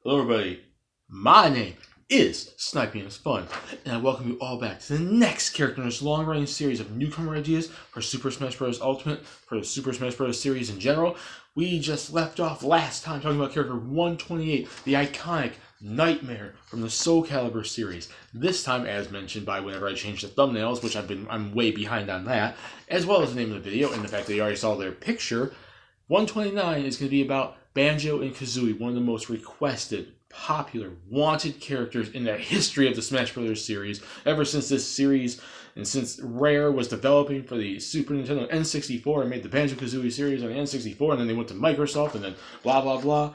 Hello everybody, my name is Sniping is Fun, and I welcome you all back to the next character in this long-running series of newcomer ideas for Super Smash Bros. Ultimate, for the Super Smash Bros. Series in general. We just left off last time talking about character 128, the iconic Nightmare from the Soul Calibur series. This time, as mentioned by whenever I changed the thumbnails, which I'm way behind on that, as well as the name of the video and the fact that you already saw their picture, 129 is going to be about Banjo and Kazooie, one of the most requested, popular, wanted characters in the history of the Smash Bros. Series, ever since this series, and since Rare was developing for the Super Nintendo N64 and made the Banjo Kazooie series on the N64, and then they went to Microsoft, and then blah blah blah.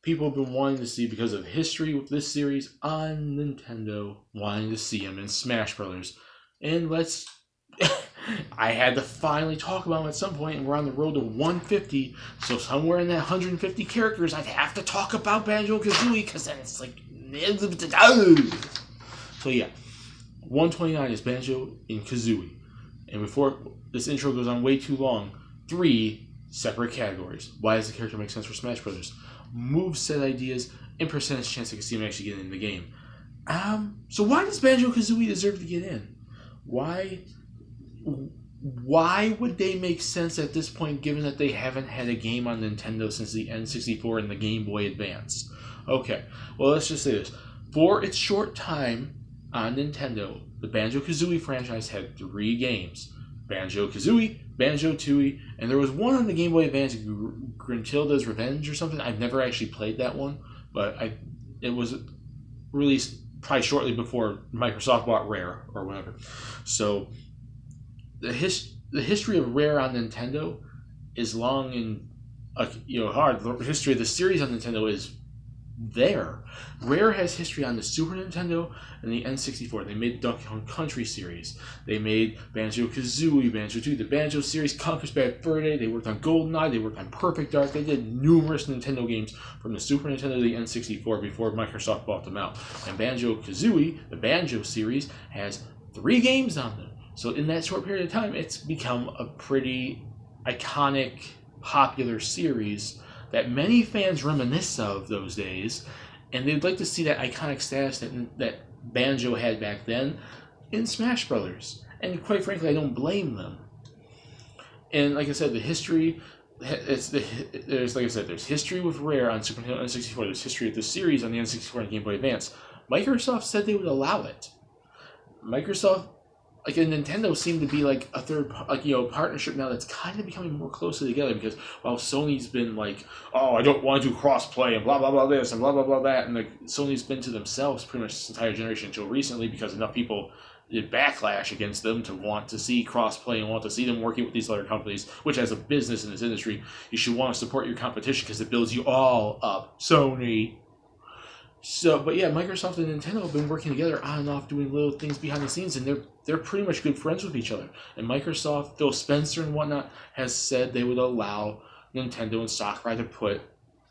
People have been wanting to see, because of history with this series on Nintendo, wanting to see them in Smash Bros. And let's I had to finally talk about them at some point, and we're on the road to 150. So somewhere in that 150 characters, I'd have to talk about Banjo Kazooie, because then it's like, so yeah, 129 is Banjo and Kazooie. And before this intro goes on way too long, 3 separate categories. Why does the character make sense for Smash Brothers? Moveset ideas and percentage chance I can see him actually getting in the game. So why does Banjo Kazooie deserve to get in? Why would they make sense at this point, given that they haven't had a game on Nintendo since the N64 and the Game Boy Advance? Okay, well, let's just say this. For its short time on Nintendo, the Banjo-Kazooie franchise had 3 games. Banjo-Kazooie, Banjo-Tooie, and there was one on the Game Boy Advance, Gruntilda's Revenge or something. I've never actually played that one, but it was released probably shortly before Microsoft bought Rare or whatever. So the history of Rare on Nintendo is long and hard. The history of the series on Nintendo is there. Rare has history on the Super Nintendo and the N64. They made the Donkey Kong Country series. They made Banjo-Kazooie, Banjo-Tooie, the Banjo series, Conker's Bad Fur Day. They worked on GoldenEye. They worked on Perfect Dark. They did numerous Nintendo games from the Super Nintendo to the N64 before Microsoft bought them out. And Banjo-Kazooie, the Banjo series, has 3 games on them. So in that short period of time, it's become a pretty iconic, popular series that many fans reminisce of those days, and they'd like to see that iconic status that Banjo had back then in Smash Brothers. And quite frankly, I don't blame them. And like I said, the history, there's history with Rare on Super Nintendo N64. There's history of the series on the N64 and Game Boy Advance. Microsoft said they would allow it. Microsoft, like, and Nintendo seemed to be like a third, partnership now that's kind of becoming more closely together, because while Sony's been like, oh, I don't want to do cross-play and blah, blah, blah this and blah, blah, blah that, and like Sony's been to themselves pretty much this entire generation until recently, because enough people did backlash against them to want to see cross-play and want to see them working with these other companies, which as a business in this industry, you should want to support your competition because it builds you all up. Sony. So, but yeah, Microsoft and Nintendo have been working together on and off, doing little things behind the scenes, and they're pretty much good friends with each other. And Microsoft, Phil Spencer and whatnot, has said they would allow Nintendo and Sakurai to put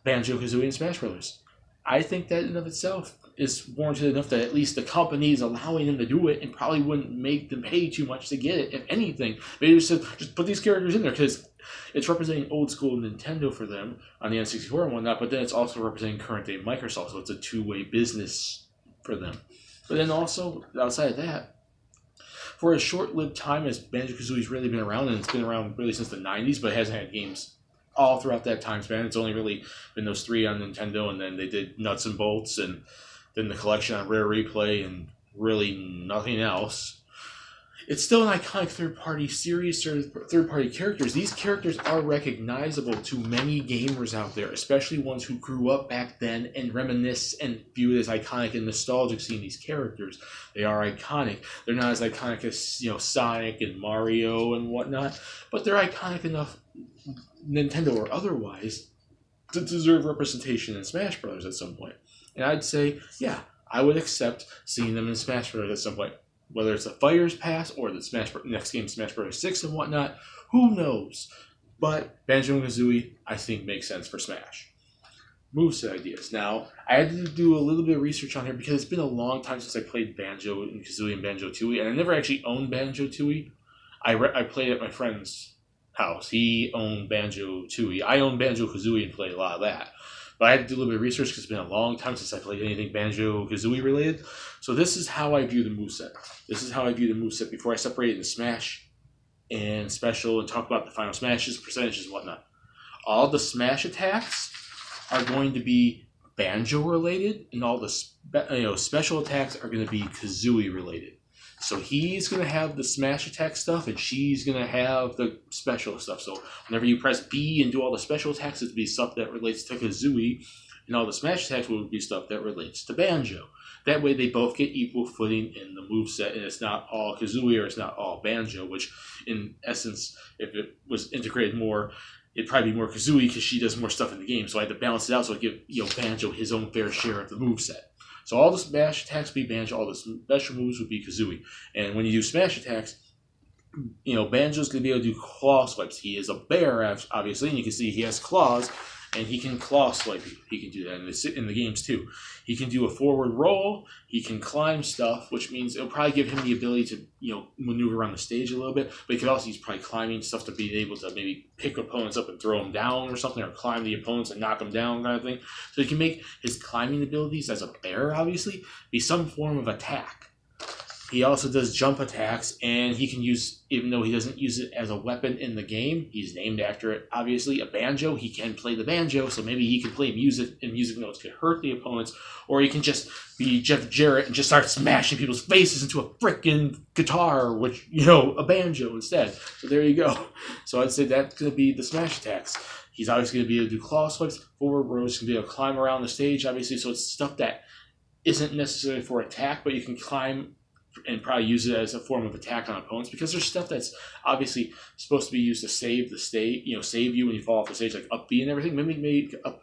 Banjo-Kazooie in Smash Bros. I think that in and of itself is warranted enough that at least the company is allowing them to do it, and probably wouldn't make them pay too much to get it, if anything. Maybe just put these characters in there, because it's representing old school Nintendo for them on the N64 and whatnot, but then it's also representing current day Microsoft, so it's a two-way business for them. But then also, outside of that, for a short-lived time, as Banjo-Kazooie's really been around, and it's been around really since the 90s, but it hasn't had games all throughout that time span. It's only really been those 3 on Nintendo, and then they did Nuts and Bolts, and then the collection on Rare Replay, and really nothing else. It's still an iconic third-party series, third-party characters. These characters are recognizable to many gamers out there, especially ones who grew up back then and reminisce and view it as iconic and nostalgic seeing these characters. They are iconic. They're not as iconic as Sonic and Mario and whatnot, but they're iconic enough, Nintendo or otherwise, to deserve representation in Smash Bros. At some point. And I'd say, yeah, I would accept seeing them in Smash Bros. At some point. Whether it's a Fighter's Pass or the next game, Smash Bros. 6 and whatnot, who knows? But Banjo and Kazooie, I think, makes sense for Smash. Moveset ideas. Now, I had to do a little bit of research on here because it's been a long time since I played Banjo and Kazooie and Banjo-Tooie, and I never actually owned Banjo-Tooie. I played at my friend's house. He owned Banjo-Tooie. I owned Banjo-Kazooie and played a lot of that. But I had to do a little bit of research because it's been a long time since I played anything Banjo Kazooie related. So this is how I view the moveset. This is how I view the moveset before I separate it into Smash and Special and talk about the final smashes, percentages, and whatnot. All the Smash attacks are going to be Banjo related, and all the special attacks are going to be Kazooie related. So he's going to have the smash attack stuff, and she's going to have the special stuff. So whenever you press B and do all the special attacks, it'll be stuff that relates to Kazooie, and all the smash attacks will be stuff that relates to Banjo. That way they both get equal footing in the moveset, and it's not all Kazooie or it's not all Banjo, which in essence, if it was integrated more, it'd probably be more Kazooie because she does more stuff in the game. So I had to balance it out so I give Banjo his own fair share of the moveset. So all the smash attacks would be Banjo, all the special moves would be Kazooie. And when you do smash attacks, Banjo's going to be able to do claw swipes. He is a bear, obviously, and you can see he has claws, and he can claw swipe you. He can do that in the games too. He can do a forward roll. He can climb stuff, which means it'll probably give him the ability to maneuver around the stage a little bit. But he could also use probably climbing stuff to be able to maybe pick opponents up and throw them down or something, or climb the opponents and knock them down kind of thing. So he can make his climbing abilities as a bear, obviously, be some form of attack. He also does jump attacks, and he can use, even though he doesn't use it as a weapon in the game, he's named after it, obviously, a banjo. He can play the banjo, so maybe he can play music, and music notes could hurt the opponents, or he can just be Jeff Jarrett and just start smashing people's faces into a frickin' guitar, which, a banjo instead. So there you go. So I'd say that's going to be the smash attacks. He's obviously going to be able to do claw swipes, forward rows, going to be able to climb around the stage, obviously, so it's stuff that isn't necessarily for attack, but you can climb and probably use it as a form of attack on opponents, because there's stuff that's obviously supposed to be used to save the stage, save you when you fall off the stage, like up B and everything. Maybe up,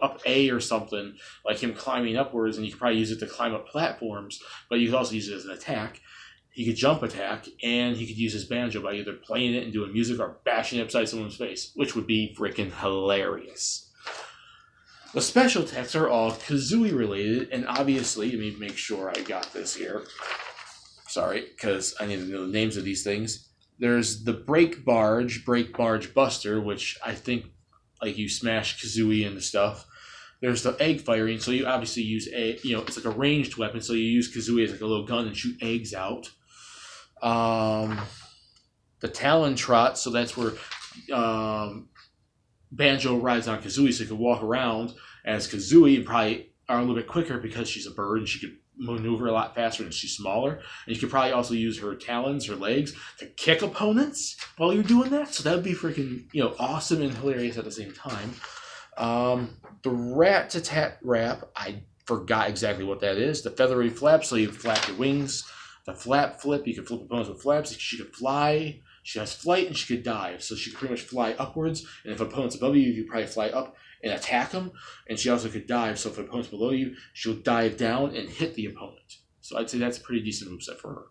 up A or something, like him climbing upwards, and you could probably use it to climb up platforms, but you could also use it as an attack. He could jump attack, and he could use his banjo by either playing it and doing music or bashing it upside someone's face, which would be freaking hilarious. The special attacks are all Kazooie related, and obviously, let me make sure I got this here. Sorry, because I need to know the names of these things. There's the Break Barge Buster, which I think like you smash Kazooie and the stuff. There's the egg firing, so you obviously use it's like a ranged weapon, so you use Kazooie as like a little gun and shoot eggs out. The Talon Trot, so that's where Banjo rides on Kazooie, so you can walk around as Kazooie and probably are a little bit quicker because she's a bird and she could maneuver a lot faster and she's smaller. And you could probably also use her talons, her legs, to kick opponents while you're doing that. So that would be freaking awesome and hilarious at the same time. The Rat-a-tat Rap, I forgot exactly what that is. The Feathery Flap, so you flap your wings. The Flap Flip, you can flip opponents with flaps. She could fly. She has flight, and she could dive, so she could pretty much fly upwards. And if an opponent's above you, you probably fly up and attack them. And she also could dive, so if an opponent's below you, she'll dive down and hit the opponent. So I'd say that's a pretty decent moveset for her.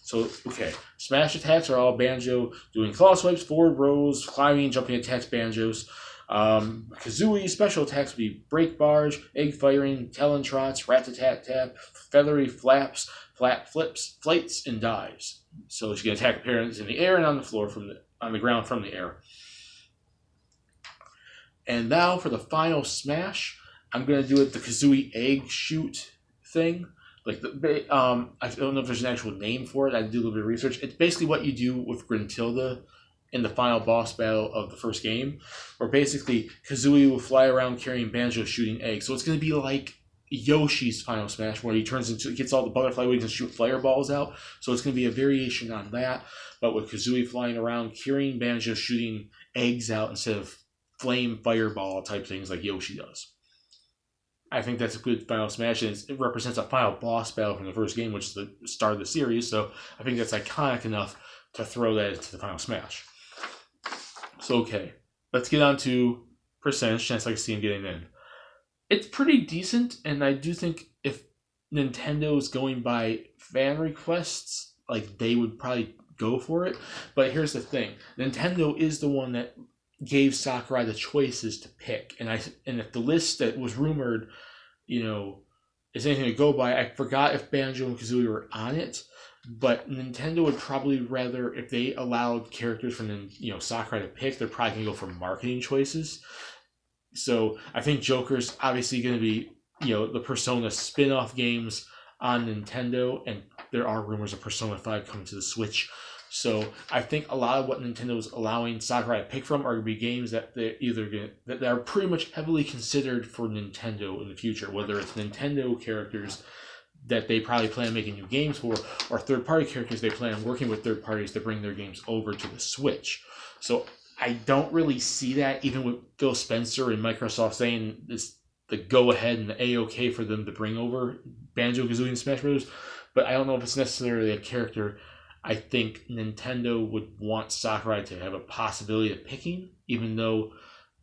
So, okay, smash attacks are all Banjo doing claw swipes, forward rows, climbing, jumping attacks, Banjos. Kazooie special attacks would be Break Barge, Egg Firing, Talon Trots, Rat-a-tat-tap, Feathery Flaps, Flap Flips, Flights, and Dives. So she can attack opponents in the air and on the floor on the ground from the air. And now for the final smash, I'm gonna do it the Kazooie egg shoot thing. Like I don't know if there's an actual name for it. I did a little bit of research. It's basically what you do with Gruntilda in the final boss battle of the first game, where basically Kazooie will fly around carrying Banjo shooting eggs. So it's gonna be like Yoshi's final smash, where he gets all the butterfly wings and shoot fireballs out. So it's going to be a variation on that, but with Kazooie flying around carrying Banjo shooting eggs out instead of flame fireball type things like Yoshi does. I think that's a good final smash, and it represents a final boss battle from the first game, which is the start of the series. So I think that's iconic enough to throw that into the final smash. So okay, let's get on to percentage chance I can see him getting in. It's pretty decent, and I do think if Nintendo is going by fan requests, like they would probably go for it. But here's the thing: Nintendo is the one that gave Sakurai the choices to pick, and if the list that was rumored, is anything to go by, I forgot if Banjo and Kazooie were on it. But Nintendo would probably rather, if they allowed characters from Sakurai to pick, they're probably gonna go for marketing choices. So I think Joker's obviously going to be, the Persona spin-off games on Nintendo, and there are rumors of Persona 5 coming to the Switch. So I think a lot of what Nintendo's allowing Sakurai to pick from are going to be games that that are pretty much heavily considered for Nintendo in the future, whether it's Nintendo characters that they probably plan on making new games for, or third-party characters they plan on working with third parties to bring their games over to the Switch. So I don't really see that, even with Phil Spencer and Microsoft saying this, the go-ahead and the A-OK for them to bring over Banjo Kazooie and Smash Bros. But I don't know if it's necessarily a character I think Nintendo would want Sakurai to have a possibility of picking, even though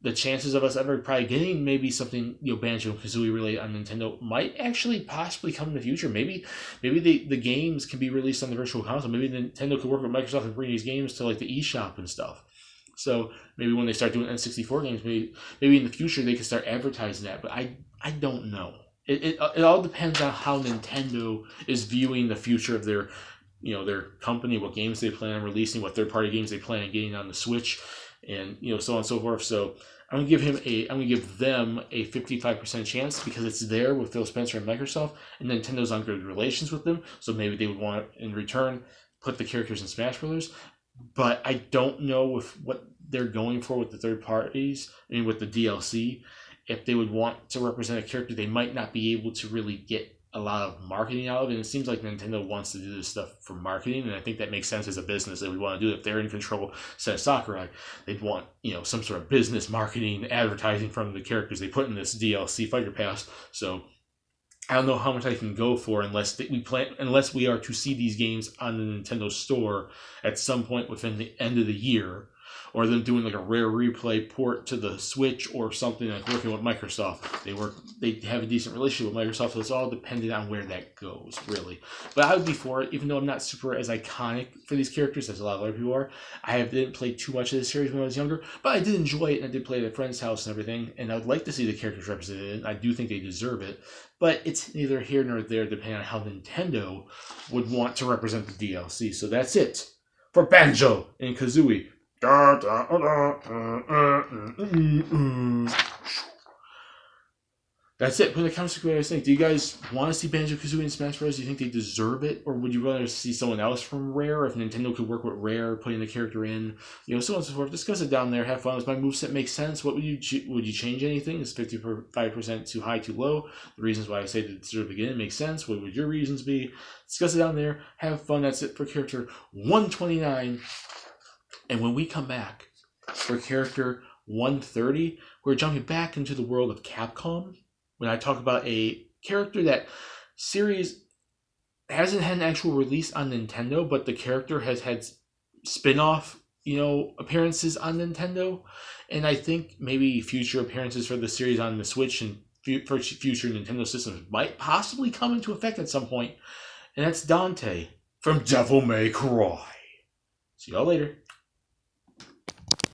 the chances of us ever probably getting maybe something, Banjo Kazooie related on Nintendo might actually possibly come in the future. Maybe the games can be released on the Virtual Console. Maybe Nintendo could work with Microsoft and bring these games to like the eShop and stuff. So maybe when they start doing N64 games, maybe in the future they can start advertising that. But I don't know. It all depends on how Nintendo is viewing the future of their company, what games they plan on releasing, what third-party games they plan on getting on the Switch, and so on and so forth. So I'm gonna give them a 55% chance because it's there with Phil Spencer and Microsoft, and Nintendo's on good relations with them. So maybe they would want in return put the characters in Smash Brothers. But I don't know with what they're going for with the third parties. With the DLC, if they would want to represent a character, they might not be able to really get a lot of marketing out of it. And it seems like Nintendo wants to do this stuff for marketing, and I think that makes sense as a business. They would want to do it if they're in control. Instead of Sakurai, they'd want some sort of business marketing, advertising from the characters they put in this DLC Fighter Pass. So I don't know how much I can go for unless we are to see these games on the Nintendo Store at some point within the end of the year, or them doing like a Rare Replay port to the Switch or something, like working with Microsoft. They have a decent relationship with Microsoft, so it's all dependent on where that goes, really. But I would be for it, even though I'm not super as iconic for these characters as a lot of other people are. Didn't play too much of this series when I was younger, but I did enjoy it, and I did play at a friend's house and everything, and I would like to see the characters represented. I do think they deserve it, but it's neither here nor there depending on how Nintendo would want to represent the DLC. So that's it for Banjo and Kazooie. That's it. Put in the comments what you guys think. Do you guys want to see Banjo Kazooie and Smash Bros? Do you think they deserve it, or would you rather see someone else from Rare? If Nintendo could work with Rare, putting the character in, so on and so forth. Discuss it down there. Have fun. Does my moveset make sense? What would you change anything? Is 55% too high, too low? The reasons why I say they deserve again make sense. What would your reasons be? Discuss it down there. Have fun. That's it for character 129. And when we come back for character 130, we're jumping back into the world of Capcom. When I talk about a character that series hasn't had an actual release on Nintendo, but the character has had spin-off, appearances on Nintendo. And I think maybe future appearances for the series on the Switch and future Nintendo systems might possibly come into effect at some point. And that's Dante from Devil May Cry. See y'all later.